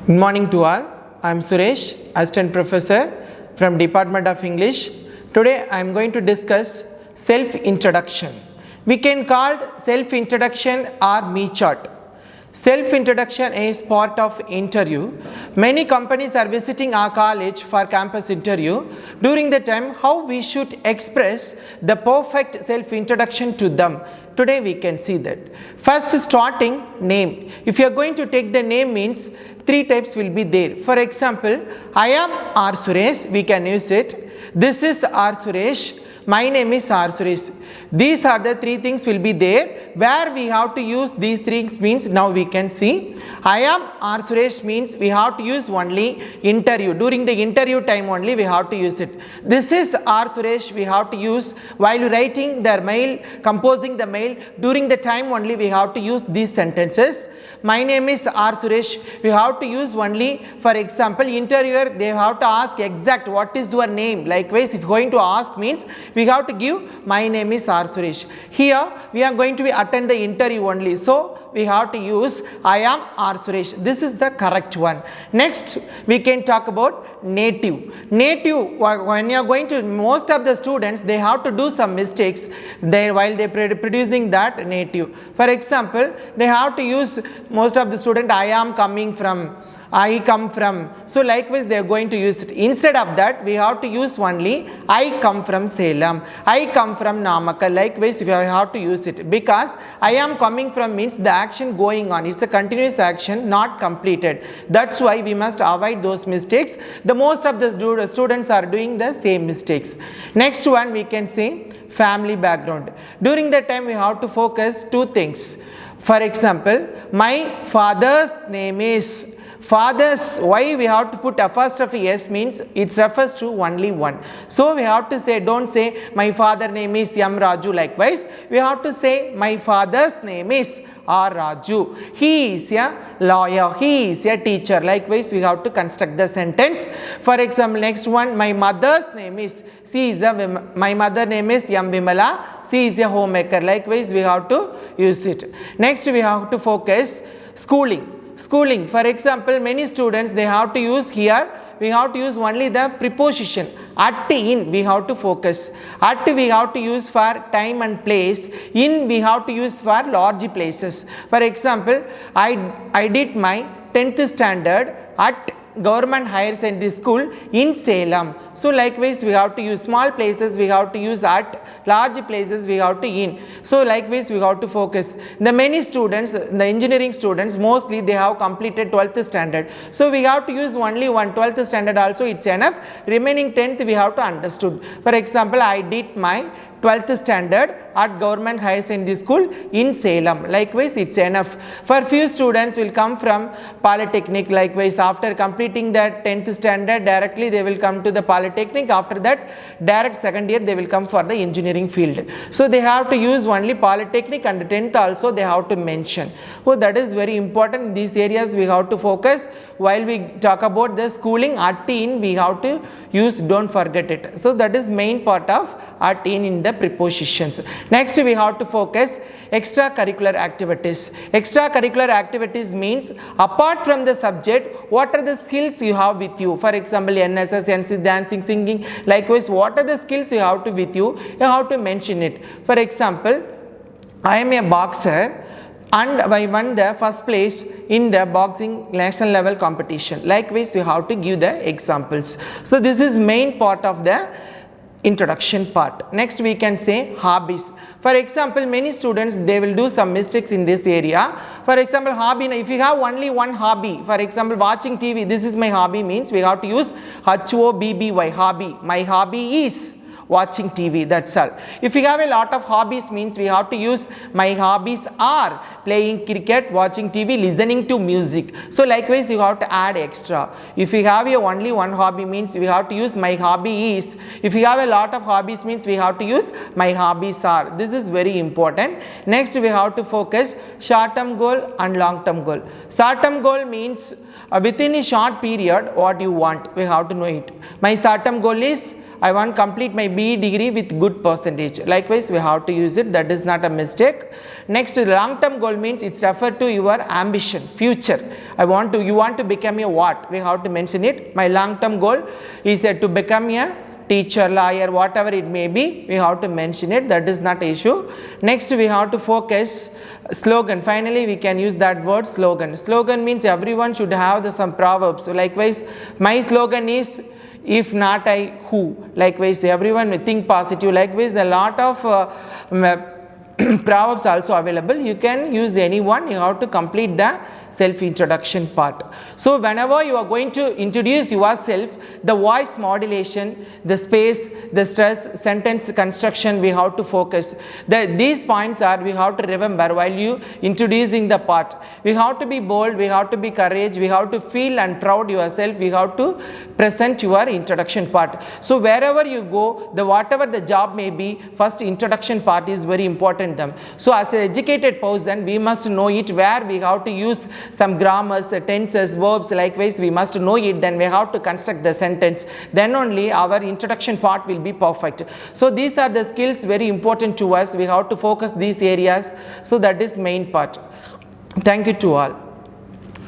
Good morning to all. I am Suresh, Assistant Professor from Department of English. Today I am going to discuss self-introduction. We can call self-introduction or me chart. Self-introduction is part of interview. Many companies are visiting our college for campus interview. During the time, how we should express the perfect self-introduction to them. Today we can see that. First, starting name. If you are going to take the name, means three types will be there. For example, I am R. Suresh, we can use it. This is R. Suresh. My name is R. Suresh. These are the three things will be there. Where we have to use these three means now we can see. I am R. Suresh means we have to use only interview. During the interview time only we have to use it. This is R. Suresh we have to use while writing their mail, composing the mail. During the time only we have to use these sentences. My name is R. Suresh. We have to use only, for example, interviewer, they have to ask exact what is your name. Likewise, if going to ask means we have to give my name is R. Suresh. Here we are going to be attend the interview only. So we have to use I am R. Suresh. This is the correct one. Next we can talk about native. Native, when you are going to, most of the students they have to do some mistakes while they producing that native. For example, they have to use most of the student I am coming from, I come from. So likewise they are going to use it. Instead of that we have to use only I come from Salem, I come from Namakkal. Likewise we have to use it because I am coming from means the action going on. It's a continuous action not completed. That's why we must avoid those mistakes. The most of the students are doing the same mistakes. Next one we can say family background. During that time we have to focus two things. For example, my father's name is. Father's, why we have to put apostrophe S means it refers to only one. So we have to say, don't say my father name is M. Raju. Likewise, we have to say my father's name is R. Raju. He is a lawyer. He is a teacher. Likewise, we have to construct the sentence. For example, next one, my mother's name is, my mother name is M. Vimala. She is a homemaker. Likewise, we have to use it. Next, we have to focus schooling. Schooling, for example, many students they have to use here, we have to use only the preposition. At, in we have to focus. At we have to use for time and place. In we have to use for large places. For example, I did my 10th standard at government higher secondary school in Salem. So likewise we have to use small places, we have to use at, large places we have to in. So likewise we have to focus. The many students, the engineering students, mostly they have completed 12th standard. So we have to use only one 12th standard also, it's enough. Remaining 10th we have to understood. For example, I did my 12th standard at government higher secondary school in Salem. Likewise it's enough. For few students will come from polytechnic. Likewise after completing that 10th standard directly they will come to the polytechnic. After that direct second year they will come for the engineering field. So they have to use only polytechnic and 10th also they have to mention. So that is very important. These areas we have to focus. While we talk about the schooling at in we have to use, don't forget it. So that is main part of at in the prepositions. Next we have to focus extracurricular activities. Extracurricular activities means apart from the subject, what are the skills you have with you? For example, NSS, NC, dancing, singing. Likewise, what are the skills you have to with you? You have to mention it. For example, I am a boxer and I won the first place in the boxing national level competition. Likewise, we have to give the examples. So this is main part of the introduction part. Next we can say hobbies. For example, many students they will do some mistakes in this area. For example, hobby, if you have only one hobby, for example watching TV, this is my hobby means we have to use HOBBY, hobby. My hobby is watching TV, that's all. If you have a lot of hobbies means we have to use my hobbies are playing cricket, watching TV, listening to music. So likewise you have to add extra. If you have only one hobby means we have to use my hobby is. If you have a lot of hobbies means we have to use my hobbies are. This is very important. Next we have to focus short term goal and long term goal. Short term goal means within a short period what you want, we have to know it. My short term goal is I want to complete my BE degree with good percentage. Likewise, we have to use it. That is not a mistake. Next, long term goal means it's referred to your ambition, future. You want to become a what? We have to mention it. My long term goal is that to become a teacher, lawyer, whatever it may be, we have to mention it. That is not an issue. Next, we have to focus slogan. Finally, we can use that word slogan. Slogan means everyone should have some proverbs. So likewise, my slogan is, if not I, who? Likewise, everyone will think positive. Likewise, there are a lot of proverbs also available. You can use any one. You have to complete the self-introduction part. So whenever you are going to introduce yourself, the voice modulation, the space, the stress, sentence construction, we have to focus. These points are we have to remember while you introducing the part. We have to be bold, we have to be courage, we have to feel and proud yourself, we have to present your introduction part. So wherever you go, whatever the job may be, first introduction part is very important. So as an educated person, we must know it, where we have to use some grammars, tenses, verbs. Likewise, we must know it, then we have to construct the sentence, then only our introduction part will be perfect. So these are the skills very important to us. We have to focus these areas. So that is main part. Thank you to all.